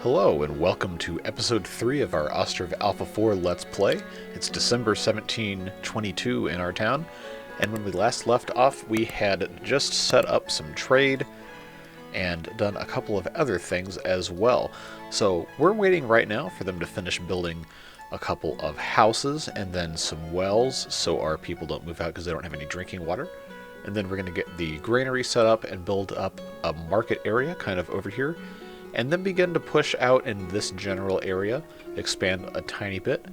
Hello and welcome to episode 3 of our Ostriv Alpha 4 Let's Play. It's December 1722 in our town, and when we last left off we had just set up some trade and done a couple of other things as well. So we're waiting right now for them to finish building a couple of houses and then some wells so our people don't move out because they don't have any drinking water. And then we're going to get the granary set up and build up a market area kind of over here. And then begin to push out in this general area, expand a tiny bit,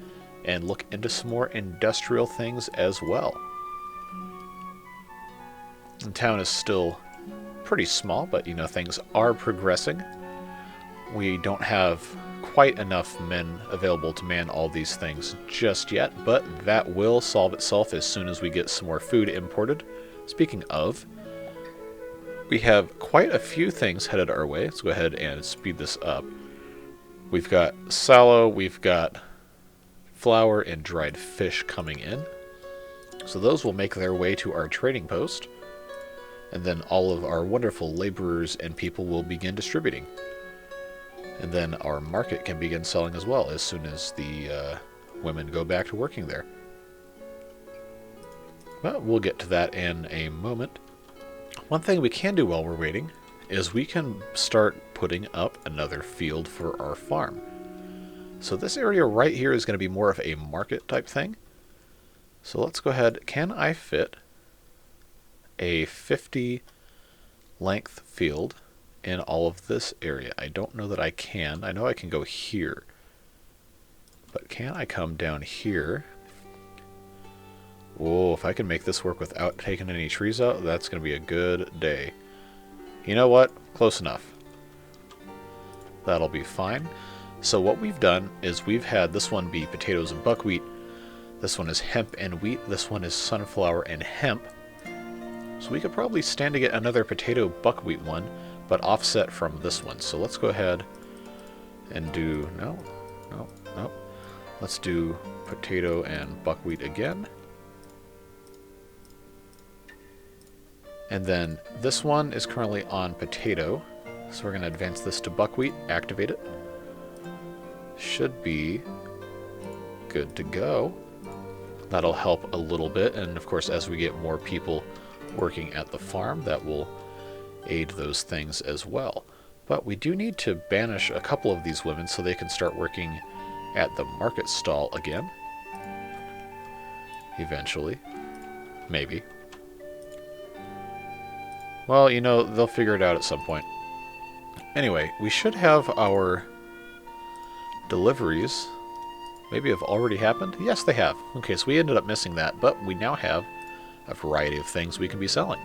and look into some more industrial things as well. The town is still pretty small, but you know, things are progressing. We don't have quite enough men available to man all these things just yet, but that will solve itself as soon as we get some more food imported. Speaking of, we have quite a few things headed our way. Let's go ahead and speed this up. We've got sallow, we've got flour and dried fish coming in. So those will make their way to our trading post. And then all of our wonderful laborers and people will begin distributing. And then our market can begin selling as well as soon as the women go back to working there. Well, we'll get to that in a moment. One thing we can do while we're waiting is we can start putting up another field for our farm. So this area right here is going to be more of a market type thing. So let's go ahead. Can I fit a 50 length field in all of this area? I don't know that I can. I know I can go here. But can I come down here? Oh, if I can make this work without taking any trees out, that's going to be a good day. You know what? Close enough. That'll be fine. So what we've done is we've had this one be potatoes and buckwheat. This one is hemp and wheat. This one is sunflower and hemp. So we could probably stand to get another potato buckwheat one, but offset from this one. So let's go ahead and do... No. Let's do potato and buckwheat again. And then this one is currently on potato, so we're going to advance this to buckwheat, activate it. Should be good to go. That'll help a little bit, and of course as we get more people working at the farm, that will aid those things as well. But we do need to banish a couple of these women so they can start working at the market stall again. Eventually. Maybe. Well, you know, they'll figure it out at some point. Anyway, we should have our deliveries maybe have already happened. Yes, they have. Okay, so we ended up missing that, but we now have a variety of things we can be selling.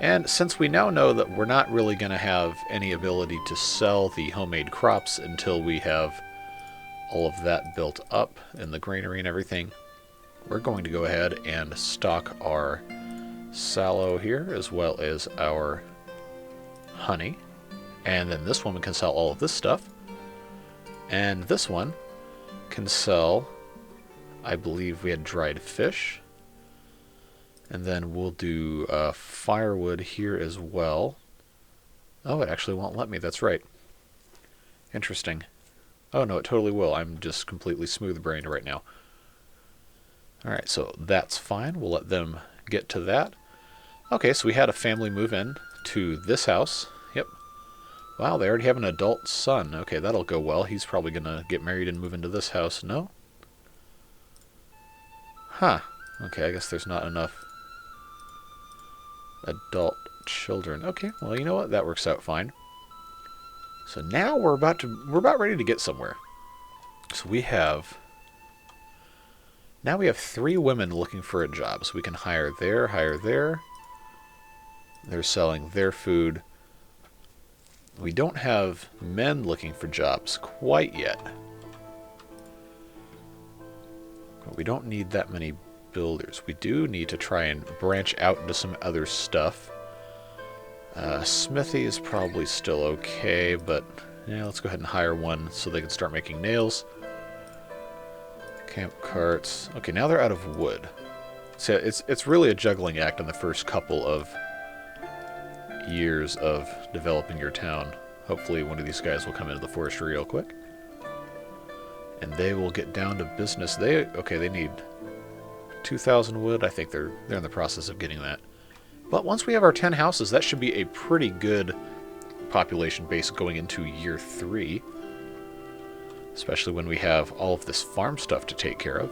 And since we now know that we're not really going to have any ability to sell the homemade crops until we have all of that built up in the granary and everything, we're going to go ahead and stock our sallow here as well as our honey. And then this woman can sell all of this stuff. And this one can sell, I believe we had dried fish. And then we'll do firewood here as well. Oh, it actually won't let me. That's right. Interesting. Oh, no, it totally will. I'm just completely smooth-brained right now. Alright, so that's fine. We'll let them get to that. Okay, so we had a family move in to this house. Yep. Wow, they already have an adult son. Okay, that'll go well. He's probably going to get married and move into this house. No? Huh. Okay, I guess there's not enough adult children. Okay, well, you know what? That works out fine. So now we're about ready to get somewhere. So we have... Now we have 3 women looking for a job. So we can hire there. They're selling their food. We don't have men looking for jobs quite yet. But we don't need that many builders. We do need to try and branch out into some other stuff. Smithy is probably still okay, but yeah, let's go ahead and hire one so they can start making nails. Camp carts. Okay, now they're out of wood. So it's really a juggling act in the first couple of years of developing your town. Hopefully one of these guys will come into the forestry real quick. And they will get down to business. They need 2,000 wood. I think they're in the process of getting that. But once we have our 10 houses, that should be a pretty good population base going into year 3. Especially when we have all of this farm stuff to take care of.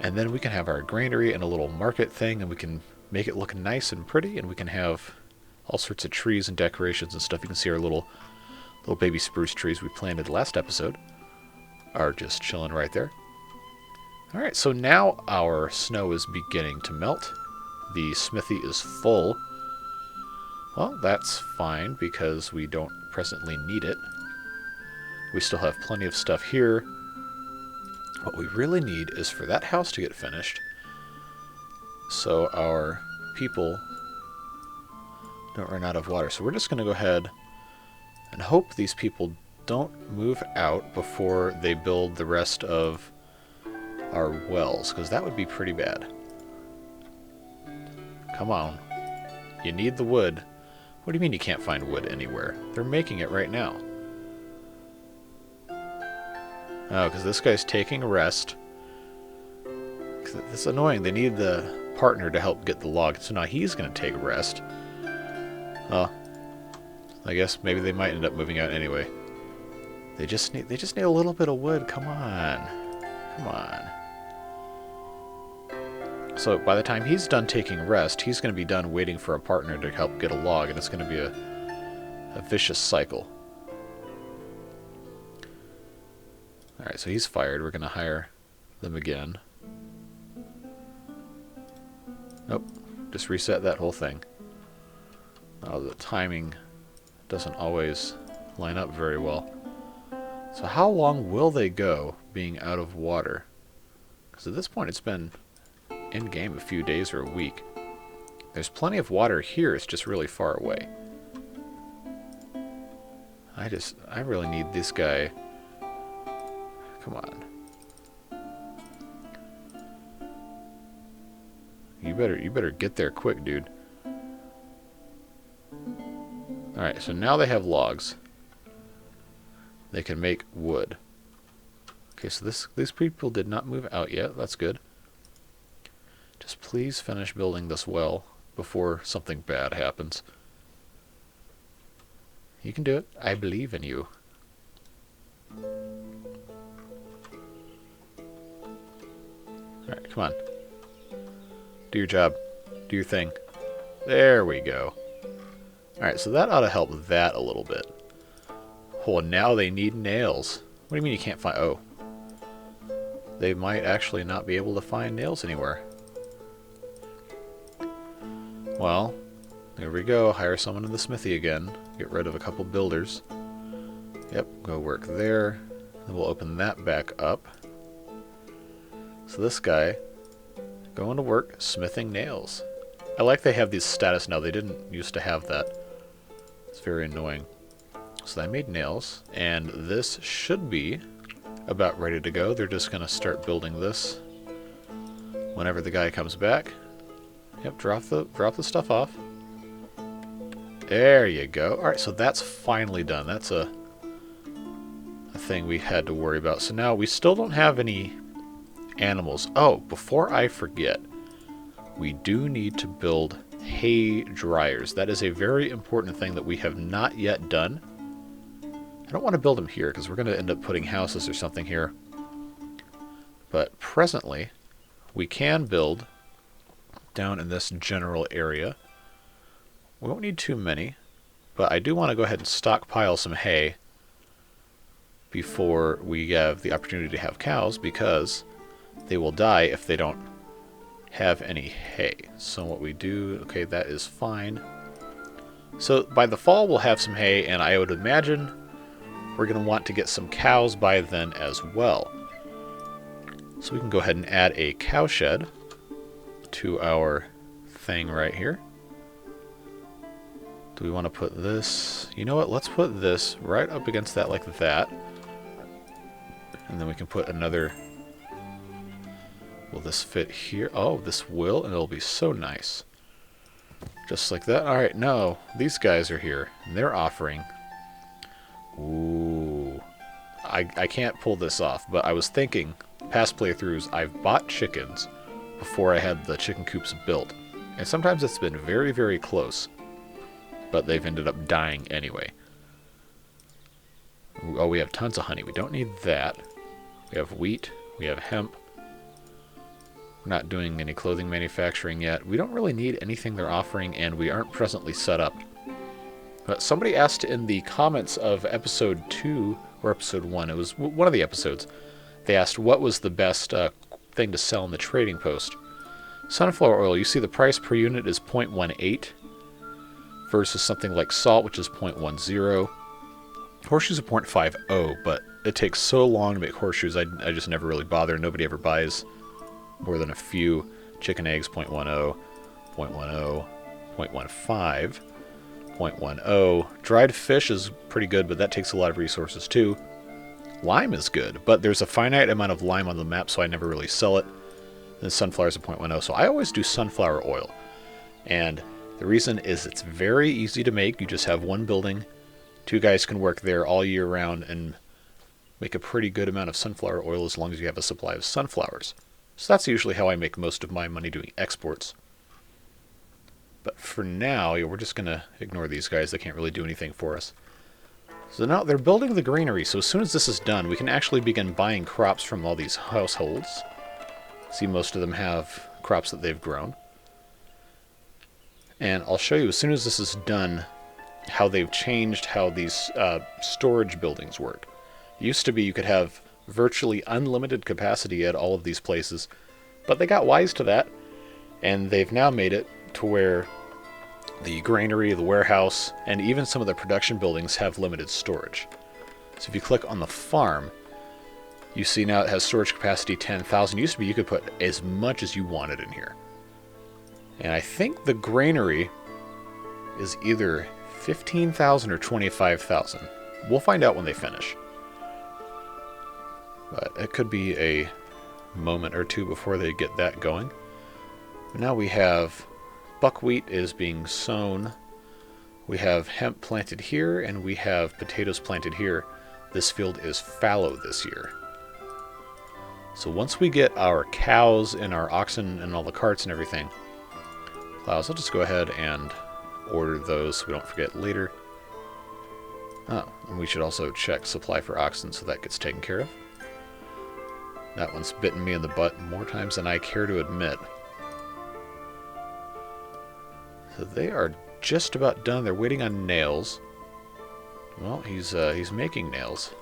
And then we can have our granary and a little market thing, and we can make it look nice and pretty, and we can have all sorts of trees and decorations and stuff. You can see our little baby spruce trees we planted last episode are just chilling right there. Alright, so now our snow is beginning to melt. The smithy is full. Well, that's fine because we don't presently need it. We still have plenty of stuff here. What we really need is for that house to get finished so our people don't run out of water. So we're just going to go ahead and hope these people don't move out before they build the rest of our wells, because that would be pretty bad. Come on. You need the wood. What do you mean you can't find wood anywhere? They're making it right now. Oh, because this guy's taking a rest. It's annoying. They need the partner to help get the log, so now he's going to take a rest. Oh, I guess maybe they might end up moving out anyway. They just need a little bit of wood. Come on. Come on. So by the time he's done taking rest, he's going to be done waiting for a partner to help get a log, and it's going to be a vicious cycle. Alright, so he's fired. We're going to hire them again. Nope. Just reset that whole thing. Oh, the timing doesn't always line up very well. So how long will they go being out of water? Because at this point it's been in-game a few days or a week. There's plenty of water here, it's just really far away. I really need this guy. Come on. You better get there quick, dude. Alright, so now they have logs. They can make wood. Okay, so these people did not move out yet. That's good. Just please finish building this well before something bad happens. You can do it. I believe in you. Alright, come on. Do your job. Do your thing. There we go. Alright, so that ought to help that a little bit. Oh, now they need nails. What do you mean you can't find... Oh. They might actually not be able to find nails anywhere. Well, there we go. Hire someone in the smithy again. Get rid of a couple builders. Yep, go work there. Then we'll open that back up. So this guy, going to work smithing nails. I like they have these status now. They didn't used to have that. It's very annoying. So I made nails, and this should be about ready to go. They're just going to start building this whenever the guy comes back. Yep, drop the stuff off. There you go. Alright, so that's finally done. That's a thing we had to worry about. So now we still don't have any animals. Oh, before I forget, we do need to build hay dryers. That is a very important thing that we have not yet done. I don't want to build them here because we're going to end up putting houses or something here. But presently, we can build down in this general area. We won't need too many, but I do want to go ahead and stockpile some hay before we have the opportunity to have cows, because they will die if they don't have any hay. So what we do, okay, that is fine. So by the fall we'll have some hay, and I would imagine we're going to want to get some cows by then as well. So we can go ahead and add a cow shed to our thing right here. Do we want to put this? You know what? Let's put this right up against that like that. And then we can put another... Will this fit here? Oh, this will, and it'll be so nice. Just like that. Alright, no. These guys are here, and they're offering Ooh. I can't pull this off, but I was thinking, past playthroughs, I've bought chickens before I had the chicken coops built. And sometimes it's been very, very close, but they've ended up dying anyway. Oh, we have tons of honey. We don't need that. We have wheat. We have hemp. We're not doing any clothing manufacturing yet. We don't really need anything they're offering, and we aren't presently set up. But somebody asked in the comments of episode 2 or episode 1, it was one of the episodes, they asked what was the best thing to sell in the trading post. Sunflower oil, you see the price per unit is 0.18 versus something like salt, which is 0.10. Horseshoes are 0.50, but it takes so long to make horseshoes, I just never really bother. Nobody ever buys more than a few. Chicken eggs, 0.10, 0.10, 0.15, 0.10. Dried fish is pretty good, but that takes a lot of resources too. Lime is good, but there's a finite amount of lime on the map, so I never really sell it. And sunflower is a 0.10, so I always do sunflower oil. And the reason is it's very easy to make. You just have one building. 2 guys can work there all year round and make a pretty good amount of sunflower oil as long as you have a supply of sunflowers. So that's usually how I make most of my money doing exports. But for now, we're just going to ignore these guys. They can't really do anything for us. So now they're building the granary. So as soon as this is done, we can actually begin buying crops from all these households. See, most of them have crops that they've grown. And I'll show you as soon as this is done how they've changed how these storage buildings work. It used to be you could have virtually unlimited capacity at all of these places, but they got wise to that, and they've now made it to where the granary, the warehouse, and even some of the production buildings have limited storage. So if you click on the farm, you see now it has storage capacity 10,000. Used to be you could put as much as you wanted in here. And I think the granary is either 15,000 or 25,000. We'll find out when they finish. But it could be a moment or two before they get that going. But now we have buckwheat is being sown. We have hemp planted here, and we have potatoes planted here. This field is fallow this year. So once we get our cows and our oxen and all the carts and everything, I'll just go ahead and order those so we don't forget later. Oh, and we should also check supply for oxen so that gets taken care of. That one's bitten me in the butt more times than I care to admit. So they are just about done. They're waiting on nails. Well, he's making nails.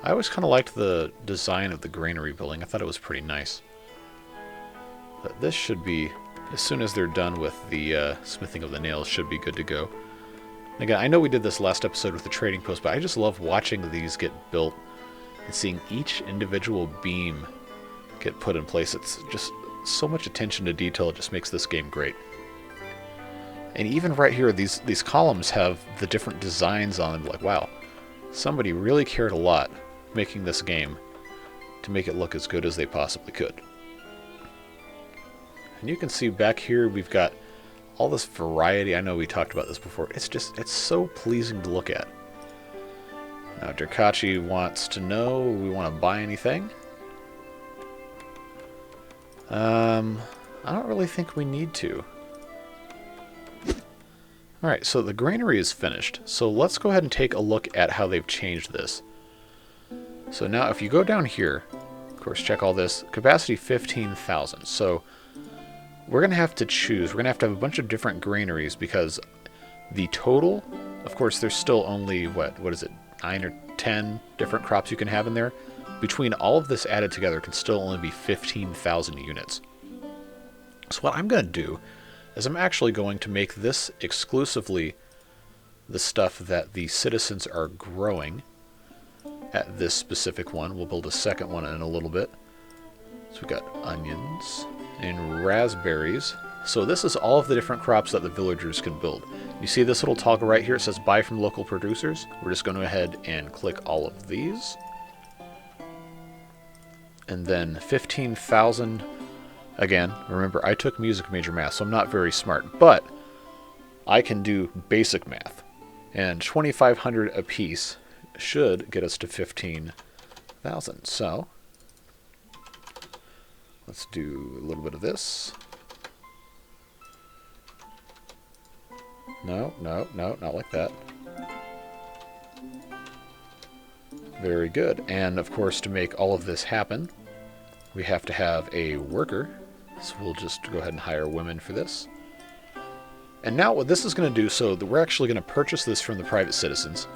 I always kind of liked the design of the granary building. I thought it was pretty nice. But this should be, as soon as they're done with the smithing of the nails, should be good to go. And again, I know we did this last episode with the trading post, but I just love watching these get built and seeing each individual beam get put in place. It's just so much attention to detail. It just makes this game great. And even right here, these columns have the different designs on them. Like, wow, somebody really cared a lot making this game to make it look as good as they possibly could. And you can see back here we've got all this variety. I know we talked about this before. It's so pleasing to look at. Now Derkachi wants to know, we want to buy anything? I don't really think we need to. Alright, so the granary is finished. So let's go ahead and take a look at how they've changed this. So now if you go down here, of course check all this, capacity 15,000. So we're going to have to choose. We're going to have a bunch of different granaries because the total, of course there's still only, what is it, 9 or 10 different crops you can have in there. Between all of this added together can still only be 15,000 units. So what I'm going to do is I'm actually going to make this exclusively the stuff that the citizens are growing at this specific one. We'll build a second one in a little bit. So we've got onions and raspberries. So this is all of the different crops that the villagers can build. You see this little toggle right here? It says buy from local producers. We're just going to go ahead and click all of these. And then 15,000. Again, remember, I took music major math, so I'm not very smart, but I can do basic math. And 2,500 apiece should get us to 15,000. So let's do a little bit of this. No, no, no, not like that. Very good. And of course, to make all of this happen, we have to have a worker. So we'll just go ahead and hire women for this. And now what this is going to do, so that we're actually going to purchase this from the private citizens.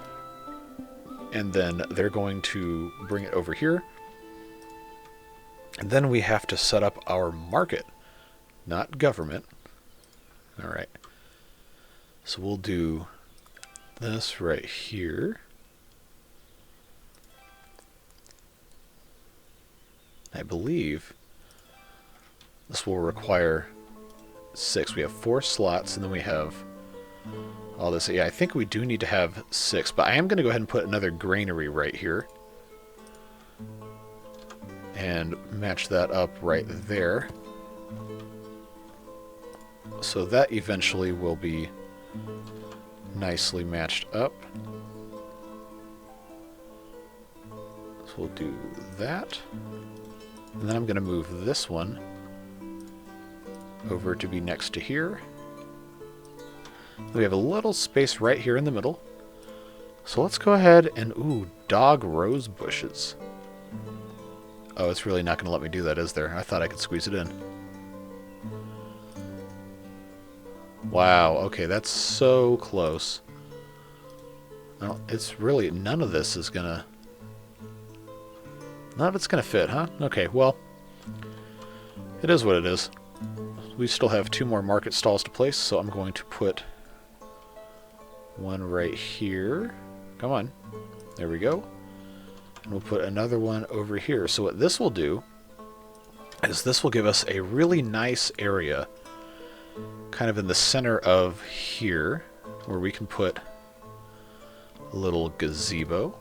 And then they're going to bring it over here. And then we have to set up our market, not government. All right. So we'll do this right here. I believe this will require 6. We have 4 slots, and then we have all this. Yeah, I think we do need to have 6, but I am going to go ahead and put another granary right here. And match that up right there. So that eventually will be nicely matched up. So we'll do that. And then I'm going to move this one over to be next to here. We have a little space right here in the middle. So let's go ahead and, ooh, dog rose bushes. Oh, it's really not going to let me do that, is there? I thought I could squeeze it in. Wow, okay, that's so close. Well, it's really, none of this is going to... None of it's going to fit, huh? Okay, well, it is what it is. We still have 2 more market stalls to place, so I'm going to put one right here. Come on. There we go. And we'll put another one over here. So what this will do is this will give us a really nice area kind of in the center of here where we can put a little gazebo.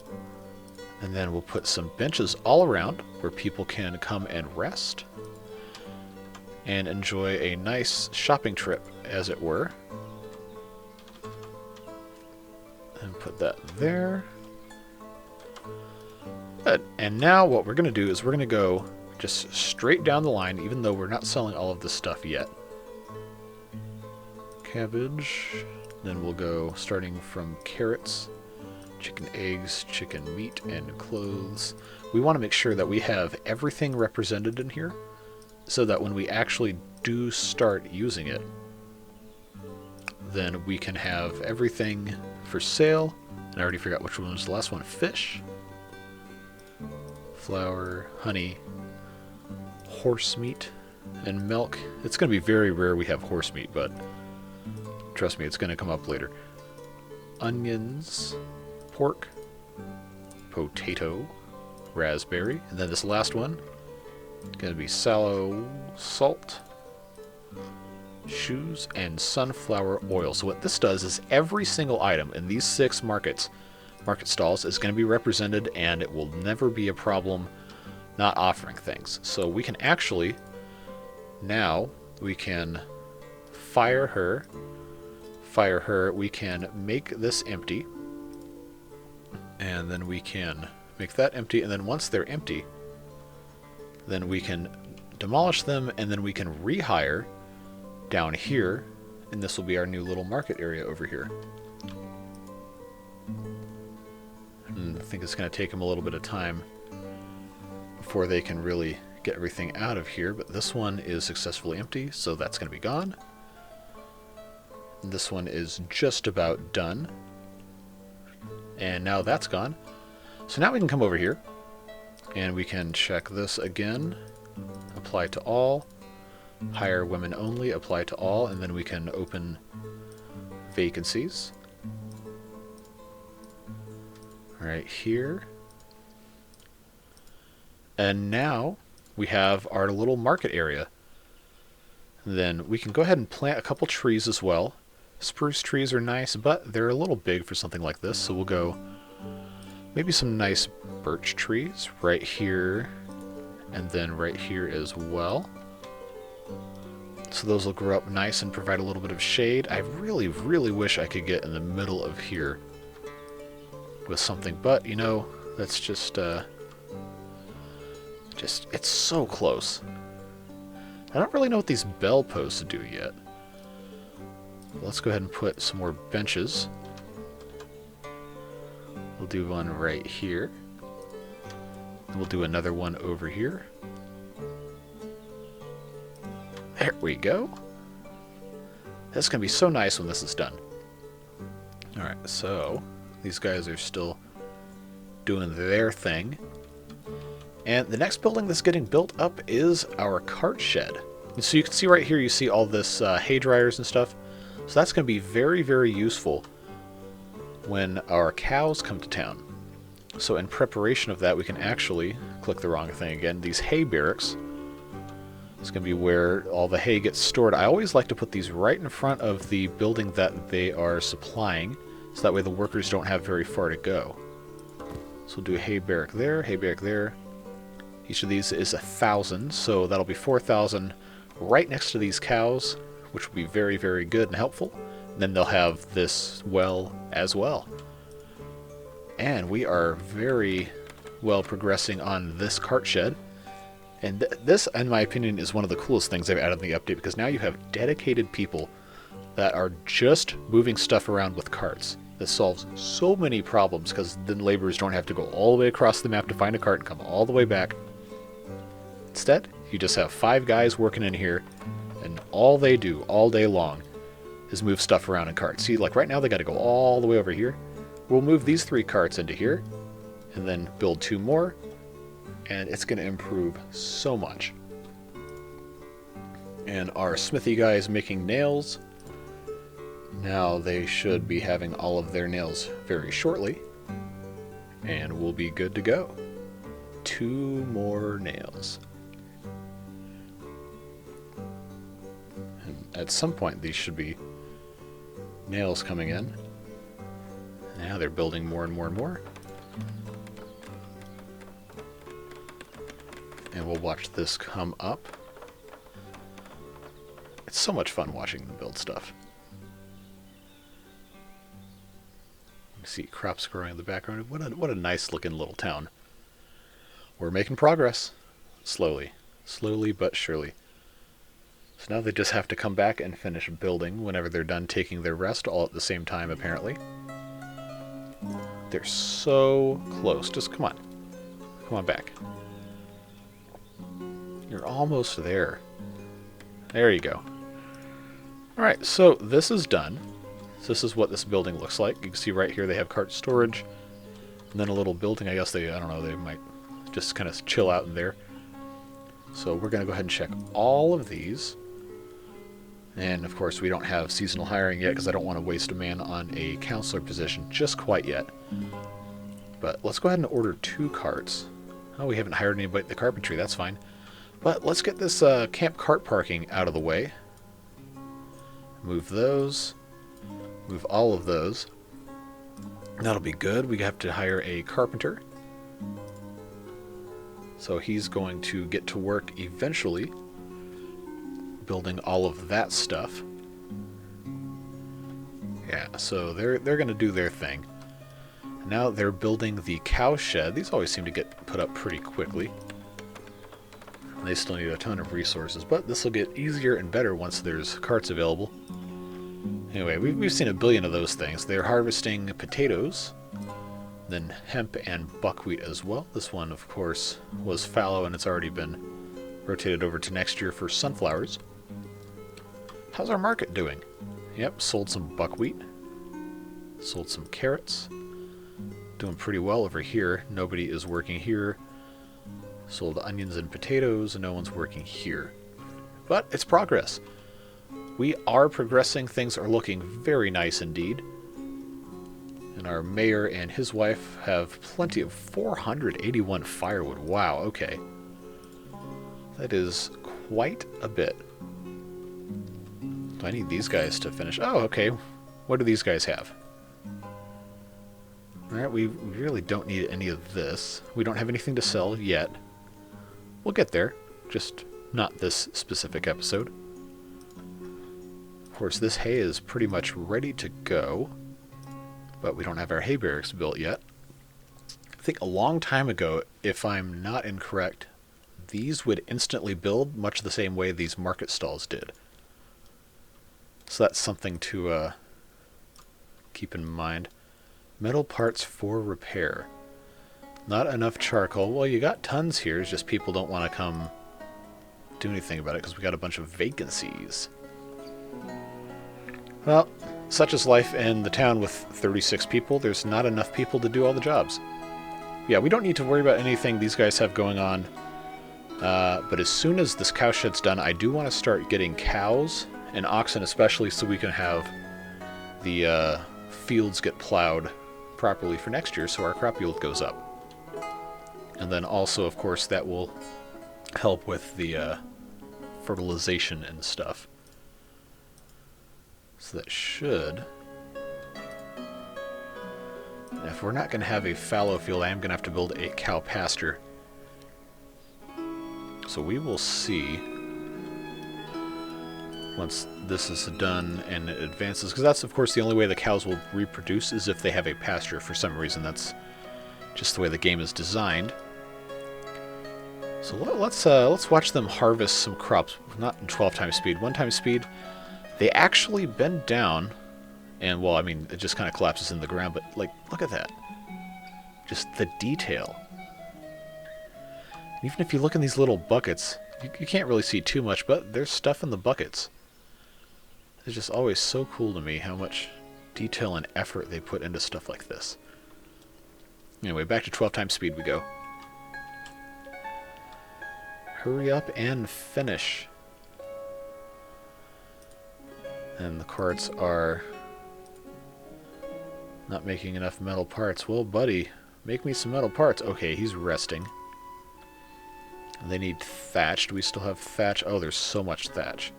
And then we'll put some benches all around where people can come and rest and enjoy a nice shopping trip, as it were. And put that there. Good. And now what we're going to do is we're going to go just straight down the line, even though we're not selling all of this stuff yet. Cabbage. Then we'll go starting from carrots, chicken eggs, chicken meat, and clothes. We want to make sure that we have everything represented in here so that when we actually do start using it, then we can have everything for sale. And I already forgot which one was the last one. Fish, flour, honey, horse meat, and milk. It's going to be very rare we have horse meat, but trust me, it's going to come up later. Onions, pork, potato, raspberry, and then this last one going to be sallow salt, shoes, and sunflower oil. So what this does is every single item in these 6 market stalls is going to be represented, and it will never be a problem not offering things. So we can actually now we can fire her, we can make this empty, and then we can make that empty, and then once they're empty, then we can demolish them, and then we can rehire down here, and this will be our new little market area over here. And I think it's going to take them a little bit of time before they can really get everything out of here, but this one is successfully empty, so that's going to be gone. And this one is just about done. And now that's gone. So now we can come over here and we can check this again. Apply to all. Hire women only. Apply to all. And then we can open vacancies. Right here. And now we have our little market area. And then we can go ahead and plant a couple trees as well. Spruce trees are nice, but they're a little big for something like this, so we'll go maybe some nice birch trees right here, and then right here as well. So those will grow up nice and provide a little bit of shade. I really, really wish I could get in the middle of here with something, but you know, that's just it's so close. I don't really know what these bell posts do yet. Let's go ahead and put some more benches. We'll do one right here. We'll do another one over here. There we go. That's going to be so nice when this is done. Alright, so these guys are still doing their thing. And the next building that's getting built up is our cart shed. And so you can see right here, you see all this hay dryers and stuff. So that's going to be very, very useful when our cows come to town. So in preparation of that, we can actually, click the wrong thing again, these hay barracks. It's going to be where all the hay gets stored. I always like to put these right in front of the building that they are supplying, so that way the workers don't have very far to go. So we'll do a hay barrack there, hay barrack there. Each of these is 1,000, so that'll be 4,000 right next to these cows, which will be very, very good and helpful. And then they'll have this well as well. And we are very well progressing on this cart shed. And this, in my opinion, is one of the coolest things I've added in the update, because now you have dedicated people that are just moving stuff around with carts. This solves so many problems, because then laborers don't have to go all the way across the map to find a cart and come all the way back. Instead, you just have 5 guys working in here, and all they do all day long is move stuff around in carts. See, like right now they got to go all the way over here. We'll move these 3 carts into here, and then build 2 more, and it's going to improve so much. And our smithy guy is making nails. Now they should be having all of their nails very shortly, and we'll be good to go. 2 more nails. And at some point these should be nails coming in. Now they're building more and more and more. And we'll watch this come up. It's so much fun watching them build stuff. You see crops growing in the background. What a nice looking little town. We're making progress. Slowly. Slowly but surely. So now they just have to come back and finish building whenever they're done taking their rest, all at the same time apparently. They're so close. Just come on. Come on back. You're almost there. There you go. Alright, so this is done. So this is what this building looks like. You can see right here they have cart storage. And then a little building. I guess I don't know, they might just kind of chill out in there. So we're going to go ahead and check all of these. And of course we don't have seasonal hiring yet because I don't want to waste a man on a counselor position just quite yet. But let's go ahead and order 2 carts. Oh, we haven't hired anybody at the carpentry, that's fine. But let's get this camp cart parking out of the way. Move those. Move all of those. That'll be good. We have to hire a carpenter. So he's going to get to work eventually building all of that stuff. Yeah, so they're going to do their thing. Now they're building the cow shed. These always seem to get put up pretty quickly. They still need a ton of resources, but this will get easier and better once there's carts available. Anyway, we've seen a billion of those things. They're harvesting potatoes, then hemp and buckwheat as well. This one, of course, was fallow and it's already been rotated over to next year for sunflowers. How's our market doing? Yep, sold some buckwheat. Sold some carrots. Doing pretty well over here. Nobody is working here. Sold onions and potatoes, and no one's working here. But it's progress. We are progressing. Things are looking very nice indeed. And our mayor and his wife have plenty of 481 firewood. Wow, okay. That is quite a bit. Do I need these guys to finish? Oh, okay. What do these guys have? Alright, we really don't need any of this. We don't have anything to sell yet. We'll get there, just not this specific episode. course, this hay is pretty much ready to go, but we don't have our hay barracks built yet. I think a long time ago, if I'm not incorrect, these would instantly build much the same way these market stalls did. So that's something to keep in mind. Metal parts for repair. Not enough charcoal. Well, you got tons here, it's just people don't want to come do anything about it because we got a bunch of vacancies. Well, such is life in the town with 36 people. There's not enough people to do all the jobs. Yeah, we don't need to worry about anything these guys have going on. But as soon as this cow shed's done, I do want to start getting cows and oxen especially so we can have the fields get plowed properly for next year so our crop yield goes up. And then also, of course, that will help with the fertilization and stuff. So that should... Now, if we're not going to have a fallow field, I am going to have to build a cow pasture. So we will see once this is done and it advances, because that's of course the only way the cows will reproduce is if they have a pasture. For some reason that's just the way the game is designed. So let's watch them harvest some crops. Not in 12 times speed, 1 time speed. They actually bend down, and well, I mean, it just kind of collapses in the ground, but like, look at that. Just the detail. Even if you look in these little buckets, you can't really see too much, but there's stuff in the buckets. It's just always so cool to me how much detail and effort they put into stuff like this. Anyway, back to 12 times speed we go. Hurry up and finish. And the carts are not making enough metal parts. Well, buddy, make me some metal parts. Okay, he's resting. They need thatch. Do we still have thatch? Oh, there's so much thatch.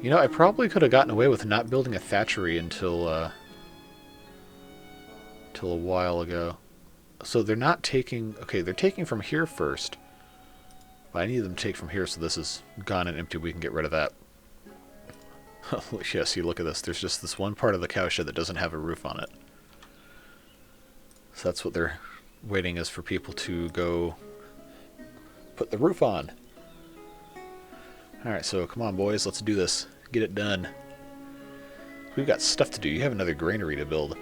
You know, I probably could have gotten away with not building a thatchery until a while ago. So they're not taking... Okay, they're taking from here first. But I need them to take from here so this is gone and empty. We can get rid of that. Yeah, see, look at this. There's just this one part of the cow shed that doesn't have a roof on it. So that's what they're waiting is for people to go... put the roof on. Alright, so come on boys, let's do this. Get it done. We've got stuff to do. You have another granary to build.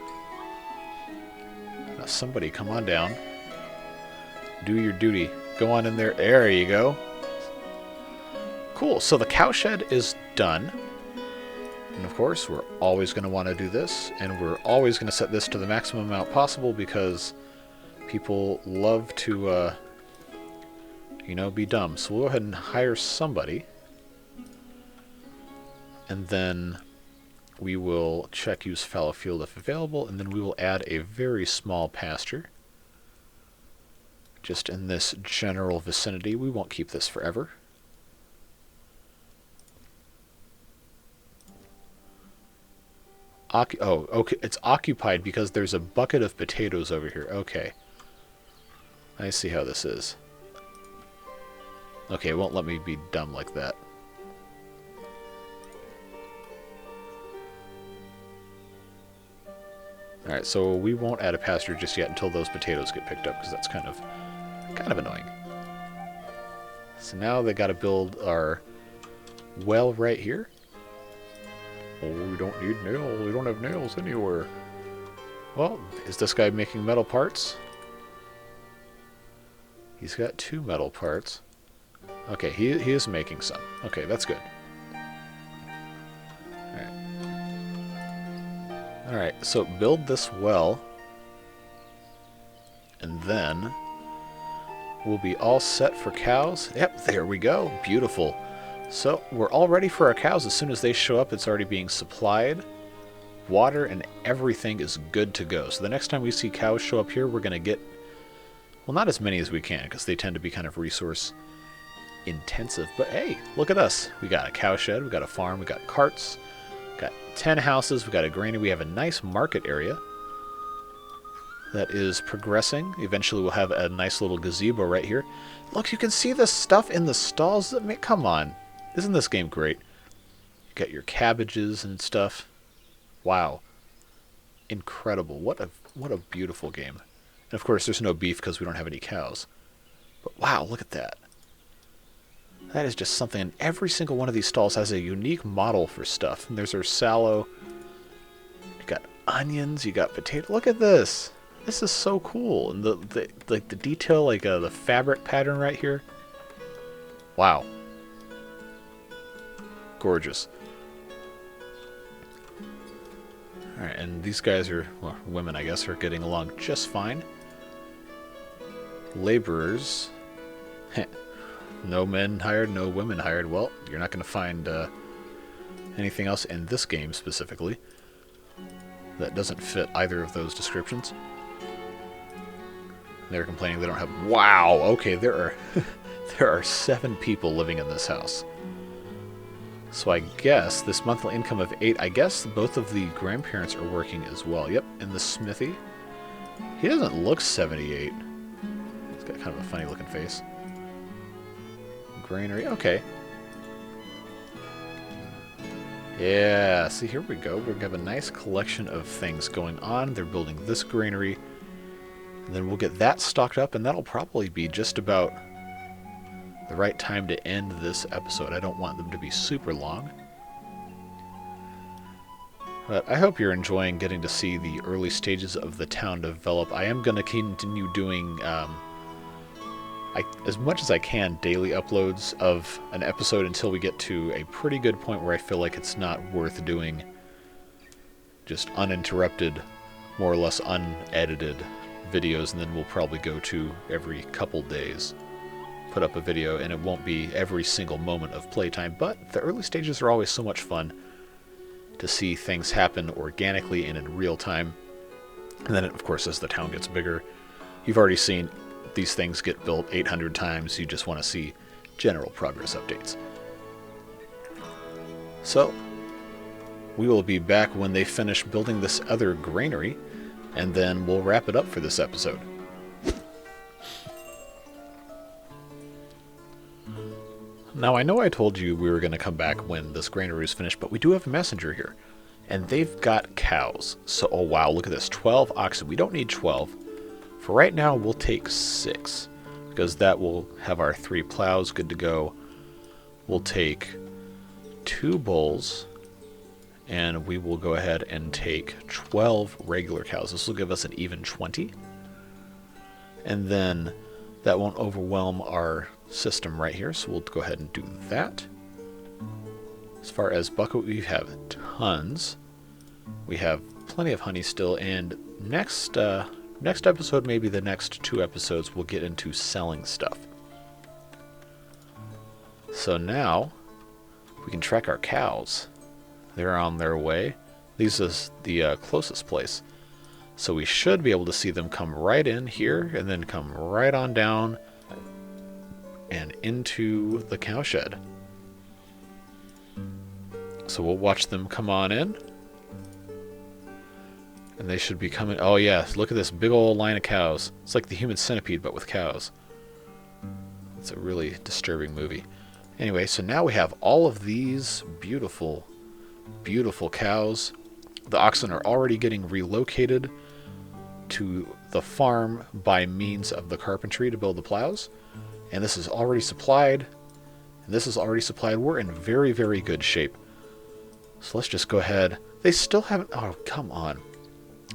Now somebody come on down. Do your duty. Go on in there. There you go. Cool, so the cow shed is done. And of course, we're always going to want to do this. And we're always going to set this to the maximum amount possible because people love to... you know, be dumb. So we'll go ahead and hire somebody. And then we will check use fallow field if available. And then we will add a very small pasture. Just in this general vicinity. We won't keep this forever. Oh, okay. It's occupied because there's a bucket of potatoes over here. Okay. I see how this is. Okay, it won't let me be dumb like that. Alright, so we won't add a pasture just yet until those potatoes get picked up, because that's kind of annoying. So now they got to build our well right here. Oh, we don't need nails. We don't have nails anywhere. Well, is this guy making metal parts? He's got 2 metal parts. Okay, he is making some. Okay, that's good. Alright, so build this well. And then we'll be all set for cows. Yep, there we go. Beautiful. So we're all ready for our cows. As soon as they show up, it's already being supplied. Water and everything is good to go. So the next time we see cows show up here, we're going to get, well, not as many as we can, because they tend to be kind of resource intensive. But hey, look at us. We got a cow shed, we got a farm, we got carts, got 10 houses, we got a granary, we have a nice market area that is progressing. Eventually we'll have a nice little gazebo right here. Look, you can see the stuff in the stalls. I mean, come on. Isn't this game great? got your cabbages and stuff. Wow. Incredible. What a beautiful game. And of course there's no beef because we don't have any cows. But wow, look at that. That is just something. And every single one of these stalls has a unique model for stuff. And there's our sallow. You got onions, you got potato. Look at this. This is so cool. And the detail, like the fabric pattern right here. Wow. Gorgeous. Alright, and these guys are, well, women I guess, are getting along just fine. Laborers. No men hired, no women hired. Well, you're not going to find anything else in this game specifically that doesn't fit either of those descriptions. They're complaining they don't have... Wow! Okay, there are there are 7 people living in this house. So I guess this monthly income of 8, I guess both of the grandparents are working as well. Yep, in the smithy. He doesn't look 78. He's got kind of a funny looking face. Granary, okay. Yeah, see, here we go. We're going to have a nice collection of things going on. They're building this granary. And then we'll get that stocked up, and that'll probably be just about the right time to end this episode. I don't want them to be super long. But I hope you're enjoying getting to see the early stages of the town develop. I am going to continue doing, as much as I can, daily uploads of an episode until we get to a pretty good point where I feel like it's not worth doing just uninterrupted, more or less unedited videos, and then we'll probably go to every couple days put up a video, and it won't be every single moment of playtime, but the early stages are always so much fun to see things happen organically and in real time. And then, of course, as the town gets bigger, you've already seen these things get built 800 times. You just want to see general progress updates. So, we will be back when they finish building this other granary, and then we'll wrap it up for this episode. Now, I know I told you we were going to come back when this granary is finished, but we do have a messenger here. And they've got cows. So, oh wow, look at this. 12 oxen. We don't need 12. For right now, we'll take 6. Because that will have our 3 plows good to go. We'll take 2 bulls. And we will go ahead and take 12 regular cows. This will give us an even 20. And then that won't overwhelm our system right here, so we'll go ahead and do that. As far as buckwheat, we have tons. We have plenty of honey still, and next episode, maybe the next 2 episodes, we'll get into selling stuff. So now we can track our cows. They're on their way. This is the closest place. So we should be able to see them come right in here and then come right on down and into the cowshed. So we'll watch them come on in. And they should be coming... Oh yeah, look at this big old line of cows. It's like the Human Centipede, but with cows. It's a really disturbing movie. Anyway, so now we have all of these beautiful, beautiful cows. The oxen are already getting relocated to the farm by means of the carpentry to build the plows. And this is already supplied. And this is already supplied. We're in very, very good shape. So let's just go ahead. They still haven't... Oh, come on.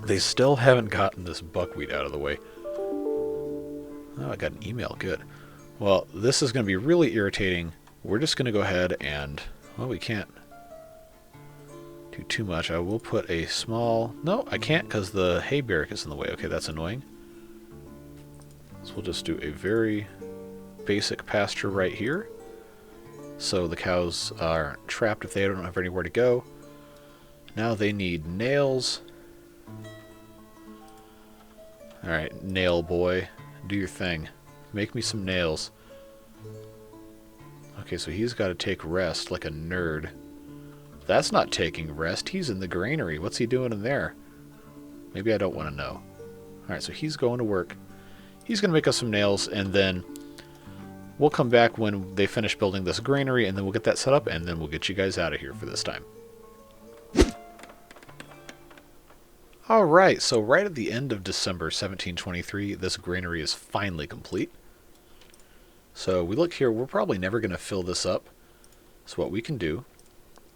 They still haven't gotten this buckwheat out of the way. Oh, I got an email. Good. Well, this is going to be really irritating. We're just going to go ahead and... Well, we can't do too much. I will put a small... No, I can't because the hay barrack is in the way. Okay, that's annoying. So we'll just do a very basic pasture right here. So the cows aren't trapped if they don't have anywhere to go. Now they need nails. Alright, nail boy. Do your thing. Make me some nails. Okay, so he's got to take rest like a nerd. That's not taking rest. He's in the granary. What's he doing in there? Maybe I don't want to know. Alright, so he's going to work. He's going to make us some nails, and then we'll come back when they finish building this granary, and then we'll get that set up, and then we'll get you guys out of here for this time. Alright, so right at the end of December 1723, this granary is finally complete. So we look here, we're probably never going to fill this up. So what we can do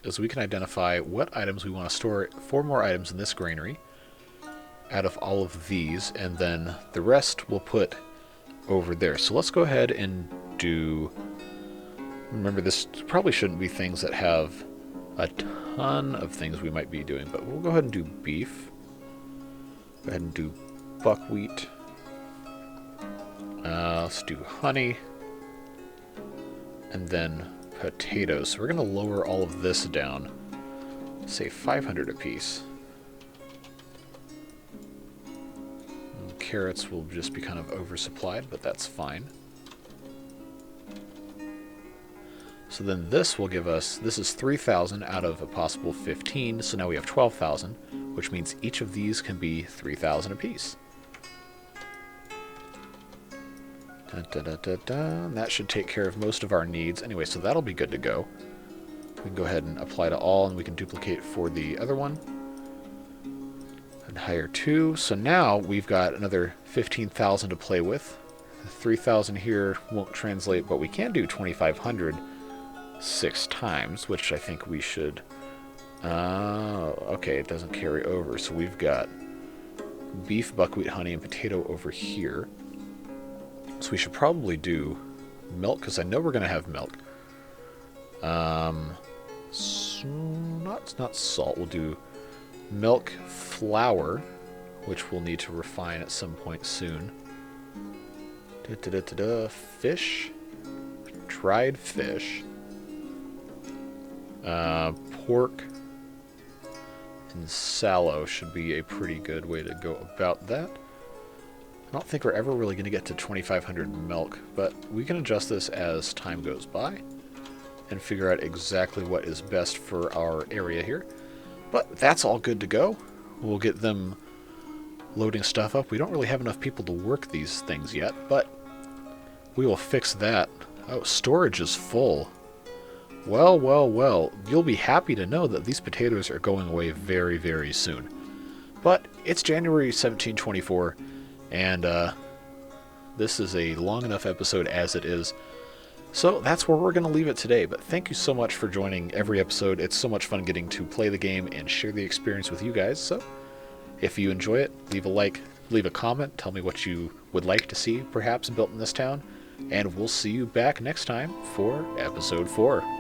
is we can identify what items we want to store, 4 more items in this granary out of all of these, and then the rest we'll put over there. So let's go ahead and do, remember this probably shouldn't be things that have a ton of things we might be doing, but we'll go ahead and do beef. Go ahead and do buckwheat. Let's do honey. And then potatoes. So we're going to lower all of this down. Say 500 apiece. And carrots will just be kind of oversupplied, but that's fine. So then this will give us, this is 3,000 out of a possible 15, so now we have 12,000, which means each of these can be 3,000 apiece. And that should take care of most of our needs. Anyway, so that'll be good to go. We can go ahead and apply to all, and we can duplicate for the other one. And hire 2. So now we've got another 15,000 to play with. 3,000 here won't translate, but we can do 2,500 6 times, which I think we should... okay, it doesn't carry over. So we've got beef, buckwheat, honey, and potato over here. So we should probably do milk, because I know we're going to have milk. Not salt. We'll do milk, flour, which we'll need to refine at some point soon. Fish. Dried fish. Pork and sallow should be a pretty good way to go about that. I don't think we're ever really going to get to 2,500 milk, but we can adjust this as time goes by and figure out exactly what is best for our area here. But that's all good to go. We'll get them loading stuff up. We don't really have enough people to work these things yet, but we will fix that. Oh, storage is full. Well, well, well, you'll be happy to know that these potatoes are going away very, very soon. But it's January 1724, and this is a long enough episode as it is. So that's where we're going to leave it today, but thank you so much for joining every episode. It's so much fun getting to play the game and share the experience with you guys. So if you enjoy it, leave a like, leave a comment, tell me what you would like to see perhaps built in this town, and we'll see you back next time for episode 4.